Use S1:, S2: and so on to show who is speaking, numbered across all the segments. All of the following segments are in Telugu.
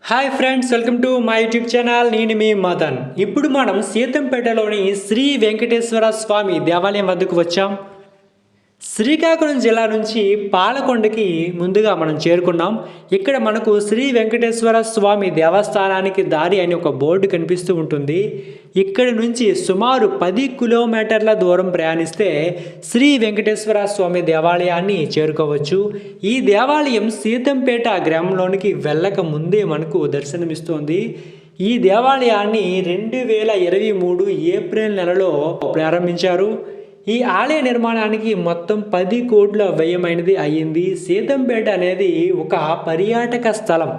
S1: Hi friends, welcome to my YouTube channel. నేను మీ మదన్. ఇప్పుడు మనం సీతంపేటలోని శ్రీ వెంకటేశ్వర స్వామి దేవాలయం వద్దకు వచ్చాం. శ్రీకాకుళం జిల్లా నుంచి పాలకొండకి ముందుగా మనం చేరుకున్నాం. ఇక్కడ మనకు శ్రీ వెంకటేశ్వర స్వామి దేవస్థానానికి దారి అని ఒక బోర్డు కనిపిస్తూ ఉంటుంది. ఇక్కడి నుంచి సుమారు 10 కిలోమీటర్ల దూరం ప్రయాణిస్తే శ్రీ వెంకటేశ్వర స్వామి దేవాలయాన్ని చేరుకోవచ్చు. ఈ దేవాలయం సీతంపేట గ్రామంలోనికి వెళ్ళక ముందే మనకు దర్శనమిస్తోంది. ఈ దేవాలయాన్ని 2023 ఏప్రిల్ నెలలో ప్రారంభించారు. ఈ ఆలయ నిర్మాణానికి మొత్తం 10 కోట్ల వ్యయమైనది అయ్యింది. సీతంపేట అనేది ఒక పర్యాటక స్థలం.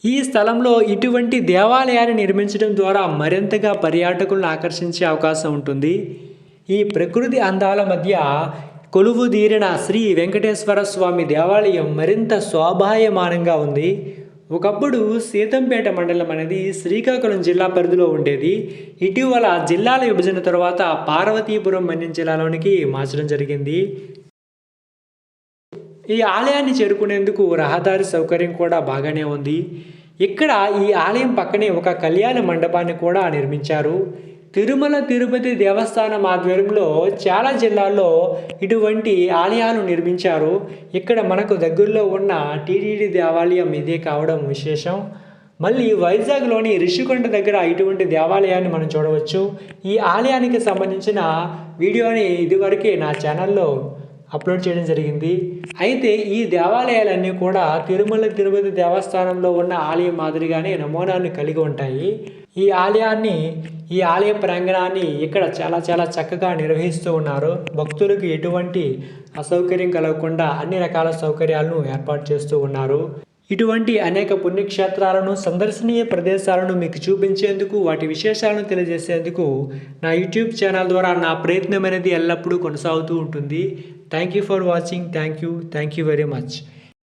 S1: ఈ స్థలంలో ఇటువంటి దేవాలయాన్ని నిర్మించడం ద్వారా మరింతగా పర్యాటకులను ఆకర్షించే అవకాశం ఉంటుంది. ఈ ప్రకృతి అందాల మధ్య కొలువుదీరిన శ్రీ వెంకటేశ్వర స్వామి దేవాలయం మరింత శోభాయమానంగా ఉంది. ఒకప్పుడు సీతంపేట మండలం అనేది శ్రీకాకుళం జిల్లా పరిధిలో ఉండేది. ఇటీవల జిల్లాల విభజన తర్వాత పార్వతీపురం మన్యం జిల్లాలోనికి మార్చడం జరిగింది. ఈ ఆలయాన్ని చేరుకునేందుకు రహదారి సౌకర్యం కూడా బాగానే ఉంది. ఇక్కడ ఈ ఆలయం పక్కనే ఒక కళ్యాణ మండపాన్ని కూడా నిర్మించారు. తిరుమల తిరుపతి దేవస్థానం ఆధ్వర్యంలో చాలా జిల్లాల్లో ఇటువంటి ఆలయాలు నిర్మించారు. ఇక్కడ మనకు దగ్గరలో ఉన్న టీటీడీ దేవాలయం ఇదే కావడం విశేషం. మళ్ళీ వైజాగ్లోని రిషికొండ దగ్గర ఇటువంటి దేవాలయాన్ని మనం చూడవచ్చు. ఈ ఆలయానికి సంబంధించిన వీడియోని ఇదివరకే నా ఛానల్లో అప్లోడ్ చేయడం జరిగింది. అయితే ఈ దేవాలయాలన్నీ కూడా తిరుమల తిరుపతి దేవస్థానంలో ఉన్న ఆలయం మాదిరిగానే నమూనాన్ని కలిగి ఉంటాయి. ఈ ఆలయ ప్రాంగణాన్ని ఇక్కడ చాలా చక్కగా నిర్వహిస్తూ ఉన్నారు. భక్తులకు ఎటువంటి అసౌకర్యం కలగకుండా అన్ని రకాల సౌకర్యాలను ఏర్పాటు చేస్తూ ఉన్నారు. ఇటువంటి అనేక పుణ్యక్షేత్రాలను, సందర్శనీయ ప్రదేశాలను మీకు చూపించేందుకు, వాటి విశేషాలను తెలియజేసేందుకు నా యూట్యూబ్ ఛానల్ ద్వారా నా ప్రయత్నం అనేది ఎల్లప్పుడూ కొనసాగుతూ ఉంటుంది. Thank you for watching. Thank you very much.